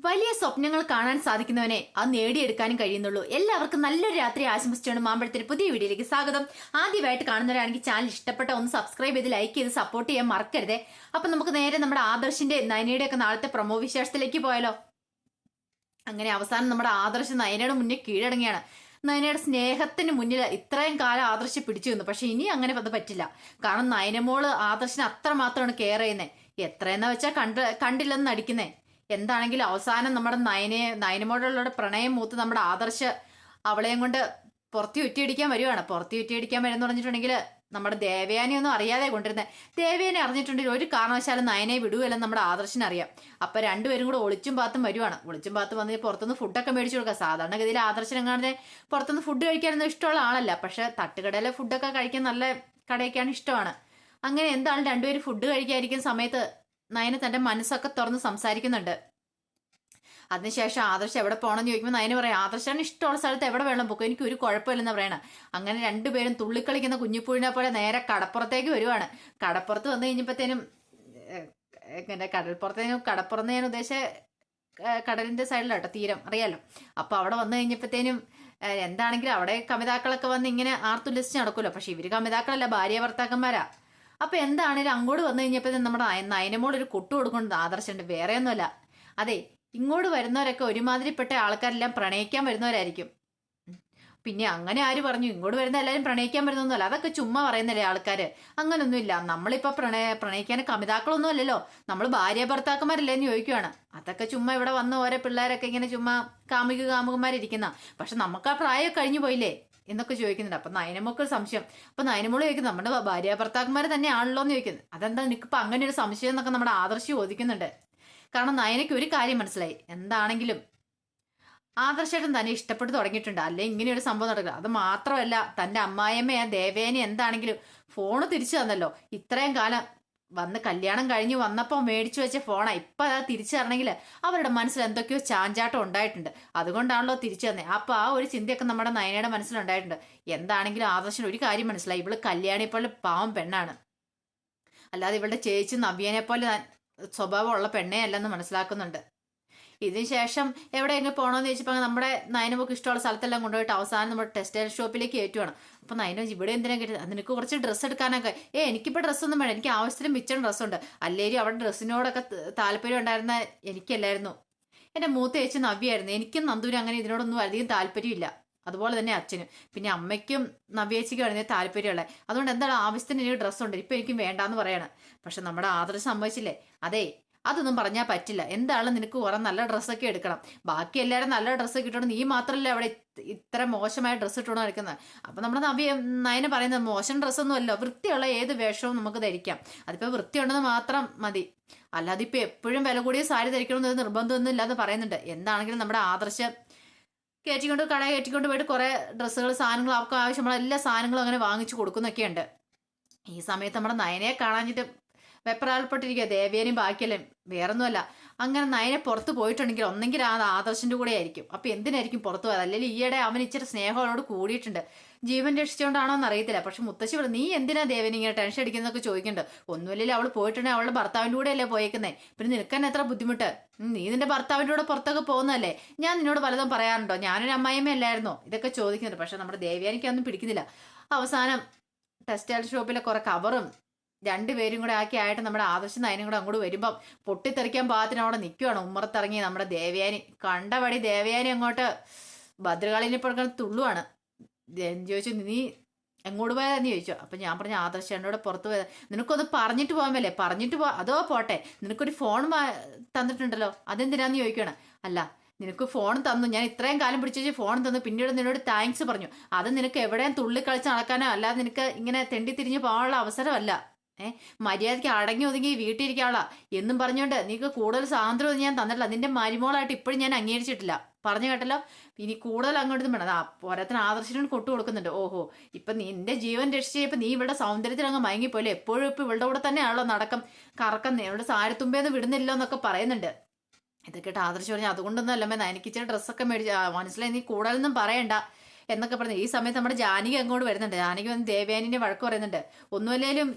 വലിയ സ്വപ്നങ്ങൾ കാണാൻ സാധിക്കുന്നവനെ അത് നേടിയെടുക്കാനും കഴിയുന്നുള്ളൂ. എല്ലാവർക്കും നല്ലൊരു രാത്രി ആശംസിച്ചുകൊണ്ട് മാമ്പഴത്തിന് പുതിയ വീഡിയോയിലേക്ക് സ്വാഗതം. ആദ്യമായിട്ട് കാണുന്നവരാണെങ്കിൽ ചാനൽ ഇഷ്ടപ്പെട്ട ഒന്ന് സബ്സ്ക്രൈബ് ചെയ്ത് ലൈക്ക് ചെയ്ത് സപ്പോർട്ട് ചെയ്യാൻ മറക്കരുതേ. അപ്പൊ നമുക്ക് നേരെ നമ്മുടെ ആദർശിന്റെ നയനയുടെ ഒക്കെ നാളത്തെ പ്രൊമോ വിശേഷത്തിലേക്ക് പോയാലോ. അങ്ങനെ അവസാനം നമ്മുടെ ആദർശ് നയനയുടെ മുന്നിൽ കീഴടങ്ങിയാണ്. നയനയുടെ സ്നേഹത്തിന് മുന്നിൽ ഇത്രയും കാലം ആദർശ് പിടിച്ചു നിന്നു. പക്ഷെ ഇനി അങ്ങനെ അത് പറ്റില്ല. കാരണം നയനമോള് ആദർശിനെ അത്രമാത്രമാണ് കെയർ ചെയ്യുന്നത്. എത്രയെന്നാ വെച്ചാൽ കണ്ടില്ലെന്ന് നടിക്കുന്നേ. എന്താണെങ്കിലും അവസാനം നമ്മുടെ നയനമോടുള്ള പ്രണയം മൂത്ത് നമ്മുടെ ആദർശ് അവളെയും കൊണ്ട് പുറത്ത് കുറ്റിയടിക്കാൻ വരുവാണ്. പുറത്ത് കുറ്റിയടിക്കാൻ വരുമെന്ന് പറഞ്ഞിട്ടുണ്ടെങ്കിൽ നമ്മുടെ ദേവയാനി ഒന്നും അറിയാതെ കൊണ്ടിരുന്നത്. ദേവയാനി അറിഞ്ഞിട്ടുണ്ടെങ്കിൽ ഒരു കാരണവശാലും നയനെ വിടുകയല്ലെന്ന് നമ്മുടെ ആദർശിന് അറിയാം. അപ്പൊ രണ്ടുപേരും കൂടെ ഒളിച്ചും പാത്തും വരുവാണ്. ഒളിച്ചും പാത്തും വന്ന് പുറത്തുനിന്ന് ഫുഡൊക്കെ മേടിച്ചു കൊടുക്കുക. സാധാരണഗതിയിൽ ആദർശനെങ്ങാണ്ട് പുറത്തുനിന്ന് ഫുഡ് കഴിക്കാനൊന്നും ഇഷ്ടമുള്ള ആളല്ല. പക്ഷെ തട്ടുകടയിലെ ഫുഡൊക്കെ കഴിക്കാൻ നല്ല കടയൊക്കെയാണ് ഇഷ്ടമാണ്. അങ്ങനെ എന്താണ് രണ്ടുപേരും ഫുഡ് കഴിക്കാതിരിക്കുന്ന സമയത്ത് നയന തന്റെ മനസ്സൊക്കെ തുറന്ന് സംസാരിക്കുന്നുണ്ട്. അതിനുശേഷം ആദർശ് എവിടെ പോകണമെന്ന് ചോദിക്കുമ്പോൾ നയന പറയാം, ആദർശാണ് ഇഷ്ടമുള്ള സ്ഥലത്ത് എവിടെ വേണം പോക്കും, എനിക്ക് ഒരു കുഴപ്പമില്ലെന്ന് പറയണം. അങ്ങനെ രണ്ടുപേരും തുള്ളിക്കളിക്കുന്ന കുഞ്ഞിപ്പൂഴിനെ പോലെ നേരെ കടപ്പുറത്തേക്ക് വരുവാണ്. കടപ്പുറത്ത് വന്നു കഴിഞ്ഞപ്പോഴത്തേനും കടപ്പുറത്ത് ഞാൻ ഉദ്ദേശിച്ച കടലിന്റെ സൈഡിലാട്ടോ, തീരം അറിയാലോ. അപ്പൊ അവിടെ വന്നു കഴിഞ്ഞപ്പോഴത്തേനും എന്താണെങ്കിലും അവിടെ കമിതാക്കളൊക്കെ വന്ന് ഇങ്ങനെ ആർത്തുല്ലസിച്ച് നടക്കുമല്ലോ. പക്ഷെ ഇവര് കമിതാക്കളല്ല, ഭാര്യ ഭർത്താക്കന്മാരാ. അപ്പൊ എന്താണേലും അങ്ങോട്ട് വന്നു കഴിഞ്ഞപ്പോഴത്തേനും നമ്മുടെ നയനമോൾ ഒരു കൊട്ടു കൊടുക്കുന്നത് ആദർശുണ്ട്. വേറെ ഒന്നുമല്ല, അതെ ഇങ്ങോട്ട് വരുന്നവരൊക്കെ ഒരുമാതിരിപ്പെട്ട ആൾക്കാരെല്ലാം പ്രണയിക്കാൻ വരുന്നവരായിരിക്കും. പിന്നെ അങ്ങനെ ആര് പറഞ്ഞു ഇങ്ങോട്ട് വരുന്ന എല്ലാവരും പ്രണയിക്കാൻ വരുന്നൊന്നുമല്ല, അതൊക്കെ ചുമ്മാ പറയുന്നല്ലേ ആൾക്കാര്. അങ്ങനൊന്നുമില്ല. നമ്മളിപ്പോ പ്രണയിക്കാൻ കമിതാക്കളൊന്നും അല്ലല്ലോ, നമ്മൾ ഭാര്യ ഭർത്താക്കന്മാരല്ലേ എന്ന് ചോദിക്കുവാണ്. അതൊക്കെ ചുമ്മാ ഇവിടെ വന്ന ഓരോ പിള്ളേരൊക്കെ ഇങ്ങനെ ചുമ്മാ കാമുകന്മാരിയ്ക്കുന്ന. പക്ഷെ നമുക്ക് ആ പ്രായം കഴിഞ്ഞു പോയില്ലേ എന്നൊക്കെ ചോദിക്കുന്നുണ്ട്. അപ്പൊ നയനമൊക്കെ ഒരു സംശയം. അപ്പൊ നയനമോള് ചോദിക്കുന്നത് നമ്മുടെ ഭാര്യ ഭർത്താക്കന്മാര് തന്നെ ആണല്ലോ എന്ന് ചോദിക്കുന്നത്. അതെന്താ നിനക്കിപ്പോ അങ്ങനെ ഒരു സംശയം എന്നൊക്കെ നമ്മുടെ ആദർശ് ചോദിക്കുന്നുണ്ട്. കാരണം നയനയ്ക്ക് ഒരു കാര്യം മനസ്സിലായി, എന്താണെങ്കിലും ആദർശേട്ടൻ തന്നെ ഇഷ്ടപ്പെട്ടു തുടങ്ങിയിട്ടുണ്ട്. അല്ലെ ഇങ്ങനെ ഒരു സംഭവം നടക്കുക. അത് മാത്രമല്ല തന്റെ അമ്മായിയമ്മ ദേവേനെ എന്താണെങ്കിലും ഫോണ് തിരിച്ചു തന്നല്ലോ. ഇത്രയും കാലം വന്ന് കല്യാണം കഴിഞ്ഞ് വന്നപ്പോൾ മേടിച്ചു വെച്ച ഫോണാ. ഇപ്പൊ അത് തിരിച്ചു തരണമെങ്കിൽ അവരുടെ മനസ്സിൽ എന്തൊക്കെയോ ചാഞ്ചാട്ടം ഉണ്ടായിട്ടുണ്ട്. അതുകൊണ്ടാണല്ലോ തിരിച്ചു തന്നെ. അപ്പൊ ആ ഒരു ചിന്തയൊക്കെ നമ്മുടെ നയനയുടെ മനസ്സിലുണ്ടായിട്ടുണ്ട്. എന്താണെങ്കിലും ആദർശന് ഒരു കാര്യം മനസ്സിലായി, ഇവള് കല്യാണി പോലെ പാവം പെണ്ണാണ്, അല്ലാതെ ഇവളുടെ ചേച്ചി നവ്യനെ പോലെ സ്വഭാവമുള്ള പെണ്ണേ അല്ലെന്ന് മനസ്സിലാക്കുന്നുണ്ട്. ഇതിന് ശേഷം എവിടെയെങ്കിലും പോകണമെന്ന് ചോദിച്ചപ്പോൾ നമ്മുടെ നയനമൊക്കെ ഇഷ്ടമുള്ള സ്ഥലത്തെല്ലാം കൊണ്ടുപോയിട്ട് അവസാനം നമ്മുടെ ടെക്സ്റ്റൈൽ ഷോപ്പിലേക്ക് കയറ്റുവാണ്. അപ്പൊ നയനോ ഇവിടെ എന്തിനാ കയറ്റുന്നത്, നിനക്ക് കുറച്ച് ഡ്രസ്സ് എടുക്കാനൊക്കെ. എനിക്കിപ്പോൾ ഡ്രസ്സൊന്നും വേണം, എനിക്ക് ആവശ്യത്തിന് മിച്ചം ഡ്രസ്സുണ്ട്. അല്ലേലും അവിടെ ഡ്രസ്സിനോടൊക്കെ താല്പര്യം ഉണ്ടായിരുന്ന എനിക്കല്ലായിരുന്നു, എൻ്റെ മൂത്ത ചേച്ചി നവ്യായിരുന്നു. എനിക്കും നന്ദൂരും അങ്ങനെ ഇതിനോടൊന്നും അധികം താല്പര്യമില്ല. അതുപോലെ തന്നെ അച്ഛനും പിന്നെ അമ്മയ്ക്കും നവ്യേച്ചിക്കും ആയിരുന്നു താല്പര്യമുള്ളത്. അതുകൊണ്ട് എന്താണ് ആവശ്യത്തിന് എനിക്ക് ഡ്രസ്സുണ്ട്, ഇപ്പൊ എനിക്കും വേണ്ടാന്ന് പറയാണ്. പക്ഷെ നമ്മുടെ ആദർശം സമ്മതിച്ചില്ലേ, അതെ അതൊന്നും പറഞ്ഞാൽ പറ്റില്ല. എന്താണ് നിനക്ക് കുറെ നല്ല ഡ്രസ്സൊക്കെ എടുക്കണം, ബാക്കി എല്ലാവരും നല്ല ഡ്രസ്സൊക്കെ ഇട്ടോണ്ട് നീ മാത്രമല്ലേ അവിടെ ഇത്ര മോശമായ ഡ്രസ്സ് ഇട്ടോണ്ട് നടക്കുന്നത്. അപ്പൊ നമ്മുടെ നയന പറയുന്നത് മോശം ഡ്രസ്സൊന്നും അല്ലോ, വൃത്തിയുള്ള ഏത് വേഷവും നമുക്ക് ധരിക്കാം. അതിപ്പോ വൃത്തിയുണ്ടെന്ന് മാത്രം മതി, അല്ലാതെ ഇപ്പൊ എപ്പോഴും വില കൂടിയ സാരി ധരിക്കണമെന്ന് നിർബന്ധമൊന്നും ഇല്ലാന്ന് പറയുന്നുണ്ട്. എന്താണെങ്കിലും നമ്മുടെ ആദർശം കയറ്റിക്കൊണ്ട് പോയിട്ട് കുറെ ഡ്രസ്സുകൾ സാധനങ്ങൾ അവർക്ക് ആവശ്യമുള്ള എല്ലാ സാധനങ്ങളും അങ്ങനെ വാങ്ങിച്ചു കൊടുക്കുന്നൊക്കെയുണ്ട്. ഈ സമയത്ത് നമ്മുടെ നയനയെ കാണാഞ്ഞിട്ട് വെപ്രാളപ്പെട്ടിരിക്കുക ദേവേനെയും ബാക്കിയല്ലേ. വേറൊന്നുമല്ല, അങ്ങനെ നയനെ പുറത്ത് പോയിട്ടുണ്ടെങ്കിൽ ഒന്നെങ്കിൽ ആ ആദർശിന്റെ കൂടെ ആയിരിക്കും. അപ്പൊ എന്തിനായിരിക്കും പുറത്ത് പോയത്, അല്ലെങ്കിൽ ഈയിടെ അവൻ ഇച്ചിരി സ്നേഹം അവനോട് കൂടിയിട്ടുണ്ട്. ജീവൻ രക്ഷിച്ചുകൊണ്ടാണോ എന്ന് അറിയത്തില്ല. പക്ഷെ മുത്തശ്ശി പറഞ്ഞു നീ എന്തിനാ ദേവൻ ഇങ്ങനെ ടെൻഷൻ അടിക്കുന്നതൊക്കെ ചോദിക്കുന്നുണ്ട്. ഒന്നുമില്ലല്ലോ, അവൾ പോയിട്ടുണ്ടെങ്കിൽ അവളുടെ ഭർത്താവിന്റെ കൂടെ അല്ലേ പോയേക്കുന്നേ, പിന്നെ നിനക്ക് എത്ര ബുദ്ധിമുട്ട്, നീ നിന്റെ ഭർത്താവിന്റെ കൂടെ പുറത്തൊക്കെ പോകുന്നതല്ലേ, ഞാൻ നിന്നോട് പലതും പറയാറുണ്ടോ, ഞാനൊരു അമ്മായിമ്മ അല്ലായിരുന്നോ, ഇതൊക്കെ ചോദിക്കുന്നുണ്ട്. പക്ഷെ നമ്മുടെ ദേവയാനിക്കൊന്നും പിടിക്കുന്നില്ല. അവസാനം ടെക്സ്റ്റൈൽ ഷോപ്പിലെ കുറെ കവറും രണ്ടുപേരും കൂടെ ആയിട്ട് നമ്മുടെ ആദർശം നയനും കൂടെ അങ്ങോട്ട് വരുമ്പം പൊട്ടിത്തെറിക്കാൻ പാകത്തിന് അവിടെ നിൽക്കുവാണ്. ഉമ്മറത്തിറങ്ങി നമ്മുടെ ദേവയാനി. കണ്ടപടി ദേവയാനി അങ്ങോട്ട് ഭദ്രകാളിനെ കൊടുക്കാൻ തുള്ളുവാണ്. ചോദിച്ചു നീ എങ്ങോട്ട് പോയതെന്ന് ചോദിച്ചു. അപ്പൊ ഞാൻ പറഞ്ഞു ആദർശ് എന്നോട് പുറത്ത് പോയത്, നിനക്കൊന്ന് പറഞ്ഞിട്ട് പോകാമല്ലേ, പറഞ്ഞിട്ട് അതോ പോട്ടെ, നിനക്കൊരു ഫോൺ തന്നിട്ടുണ്ടല്ലോ അതെന്തിനാന്ന് ചോദിക്കണം. അല്ല നിനക്ക് ഫോൺ തന്നു, ഞാൻ ഇത്രയും കാലം പിടിച്ചു ഫോൺ തന്നു, പിന്നീട് നിന്നോട് താങ്ക്സ് പറഞ്ഞു. അത് നിനക്ക് എവിടെയും തുള്ളിക്കളിച്ച് നടക്കാനോ അല്ലാതെ നിനക്ക് ഇങ്ങനെ തെണ്ടി തിരിഞ്ഞ് പോകാനുള്ള അവസരമല്ല. മര്യാദയ്ക്ക് അടങ്ങി ഒതുങ്ങി വീട്ടിലിരിക്കാനുള്ള എന്നും പറഞ്ഞുകൊണ്ട് നീക്ക് കൂടുതൽ സ്വാതന്ത്ര്യം ഞാൻ തന്നിട്ടില്ല. നിന്റെ മരുമോളായിട്ട് ഇപ്പോഴും ഞാൻ അംഗീകരിച്ചിട്ടില്ല, പറഞ്ഞു കേട്ടല്ലോ. ഇനി കൂടുതൽ അങ്ങോട്ട് വേണം. പോരാത്തിന് ആദർശനും കൊട്ടു കൊടുക്കുന്നുണ്ട്. ഓഹോ, ഇപ്പൊ നിന്റെ ജീവൻ രക്ഷിച്ചപ്പോ നീ ഇവിടെ സൗന്ദര്യത്തിൽ അങ്ങ് മയങ്ങിപ്പോലെ, എപ്പോഴും ഇപ്പൊ ഇവളുടെ കൂടെ തന്നെയാണല്ലോ നടക്കം കറക്കം, ഇവിടെ സാരത്തുമ്പേന്ന് വിടുന്നില്ലോ എന്നൊക്കെ പറയുന്നുണ്ട്. ഇതൊക്കെ ആദർശം പറഞ്ഞു അതുകൊണ്ടൊന്നും അല്ലമ്മേ, എനിക്ക് ഇച്ചിരി ഡ്രസ്സൊക്കെ മേടിച്ച് മനസ്സിലായി, നീ കൂടുതലൊന്നും പറയണ്ട എന്നൊക്കെ പറഞ്ഞു. ഈ സമയത്ത് നമ്മുടെ ജാനകി അങ്ങോട്ട് വരുന്നുണ്ട്. ജാനകി വന്ന് ദേവയാനിന്റെ വഴക്ക് പറയുന്നുണ്ട്. ഒന്നുമല്ലേലും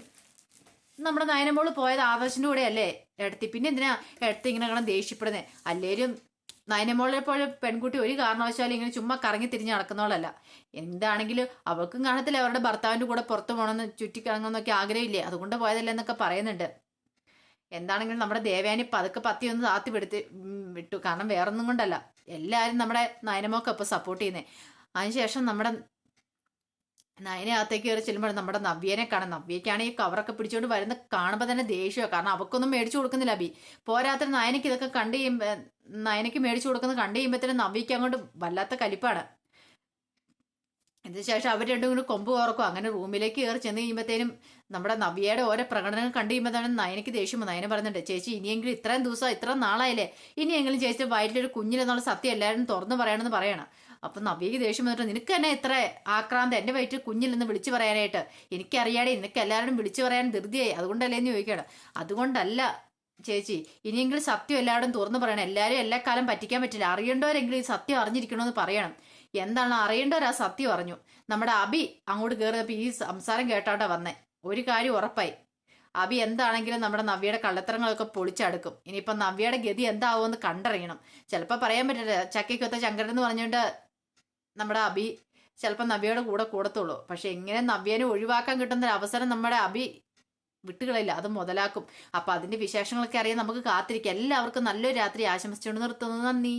നമ്മുടെ നയനമോള് പോയത് ആദർശിന്റെ കൂടെ അല്ലേ എടുത്തി, പിന്നെ എന്തിനാ എടുത്ത് ഇങ്ങനെ കാണാൻ ദേഷ്യപ്പെടുന്നേ, അല്ലേലും നയനമോളെ പോലെ പെൺകുട്ടി ഒരു കാരണവശാലും ഇങ്ങനെ ചുമ്മാ കറങ്ങി തിരിഞ്ഞ് നടക്കുന്നവളല്ല. എന്താണെങ്കിലും അവൾക്കും കാണത്തില്ല അവരുടെ ഭർത്താവിന്റെ കൂടെ പുറത്തു പോകണമെന്ന് ചുറ്റിക്കറങ്ങണമെന്നൊക്കെ ആഗ്രഹമില്ലേ, അതുകൊണ്ട് പോയതല്ലേ എന്നൊക്കെ പറയുന്നുണ്ട്. എന്താണെങ്കിലും നമ്മുടെ ദേവയാനി പതുക്കെ പത്തി ഒന്ന് താത്തി വിട്ടു. കാരണം വേറൊന്നും കൊണ്ടല്ല, എല്ലാവരും നമ്മുടെ നയനമോക്കൊപ്പം സപ്പോർട്ട് ചെയ്യുന്നേ. അതിനുശേഷം നമ്മുടെ നയനകത്തേക്ക് കയറി ചെല്ലുമ്പോൾ നമ്മുടെ നവ്യനെ കാണാം. നവ്യക്കാണ് ഈ കവറൊക്കെ പിടിച്ചുകൊണ്ട് വരുന്ന കാണുമ്പോൾ തന്നെ ദേഷ്യമാണ്. കാരണം അവക്കൊന്നും മേടിച്ചു കൊടുക്കുന്നില്ല അബി. പോരാത്തിന് നയനയ്ക്ക് ഇതൊക്കെ കണ്ടു കഴിയുമ്പോൾ, നയനയ്ക്ക് മേടിച്ചു കൊടുക്കുന്നത് കണ്ടു കഴിയുമ്പോഴത്തേനും നവ്യയ്ക്ക് അങ്ങോട്ട് വല്ലാത്ത കലിപ്പാണ്. ഇതിനുശേഷം അവർ രണ്ടും കൂടി കൊമ്പ് തുറക്കും. അങ്ങനെ റൂമിലേക്ക് കയറി ചെന്ന് കഴിയുമ്പോഴത്തേനും നമ്മുടെ നവ്യയുടെ ഓരോ പ്രകടനങ്ങൾ കണ്ടു കഴിയുമ്പോഴാണ് നയനയ്ക്ക് ദേഷ്യം. നയന പറയുന്നുണ്ട്, ചേച്ചി ഇനിയെങ്കിലും ഇത്രയും ദിവസം ഇത്ര നാളായില്ലേ, ഇനിയെങ്കിലും ചേച്ചി വയറ്റിലൊരു കുഞ്ഞിലെന്നുള്ള സത്യം എല്ലാവരും തുറന്നു പറയണമെന്ന് പറയണം. അപ്പം നവ്യയ്ക്ക് ദേഷ്യം വന്നിട്ട്, നിനക്ക് തന്നെ ഇത്ര ആക്രാന്തം എൻ്റെ വയറ്റിൽ കുഞ്ഞിലെന്ന് വിളിച്ചു പറയാനായിട്ട്? എനിക്കറിയാടെ നിനക്ക് എല്ലാവരും വിളിച്ചു പറയാൻ ധൃതിയായി, അതുകൊണ്ടല്ലേ എന്ന് ചോദിക്കണം. അതുകൊണ്ടല്ല ചേച്ചി, ഇനിയെങ്കിലും സത്യം എല്ലാവരും തുറന്നു പറയണം. എല്ലാവരും എല്ലാ കാലം പറ്റിക്കാൻ പറ്റില്ല. അറിയേണ്ടവരെങ്കിലും ഈ സത്യം അറിഞ്ഞിരിക്കണമെന്ന് പറയണം. എന്താണ് അറിയേണ്ടവർ ആ സത്യം അറിഞ്ഞു. നമ്മുടെ അബി അങ്ങോട്ട് കയറിയപ്പോൾ ഈ സംസാരം കേട്ടോണ്ടാ വന്നേ. ഒരു കാര്യം ഉറപ്പായി, അബി എന്താണെങ്കിലും നമ്മുടെ നവ്യയുടെ കള്ളത്തരങ്ങളൊക്കെ പൊളിച്ചടുക്കും. ഇനിയിപ്പം നവ്യയുടെ ഗതി എന്താവുമെന്ന് കണ്ടറിയണം. ചിലപ്പോൾ പറയാൻ പറ്റില്ല, ചക്കയ്ക്കൊത്ത ശങ്കരൻ എന്ന് പറഞ്ഞുകൊണ്ട് നമ്മുടെ അബി ചിലപ്പോൾ നവ്യയുടെ കൂടെ കൂടത്തുള്ളൂ. പക്ഷെ എങ്ങനെ നവ്യനെ ഒഴിവാക്കാൻ കിട്ടുന്ന ഒരു അവസരം നമ്മുടെ അബി വിട്ടുകളില്ല, അത് മുതലാക്കും. അപ്പൊ അതിന്റെ വിശേഷങ്ങളൊക്കെ അറിയാൻ നമുക്ക് കാത്തിരിക്കാം. എല്ലാവർക്കും നല്ലൊരു രാത്രി ആശംസിച്ചുകൊണ്ട് നിർത്തുന്നു. നന്ദി.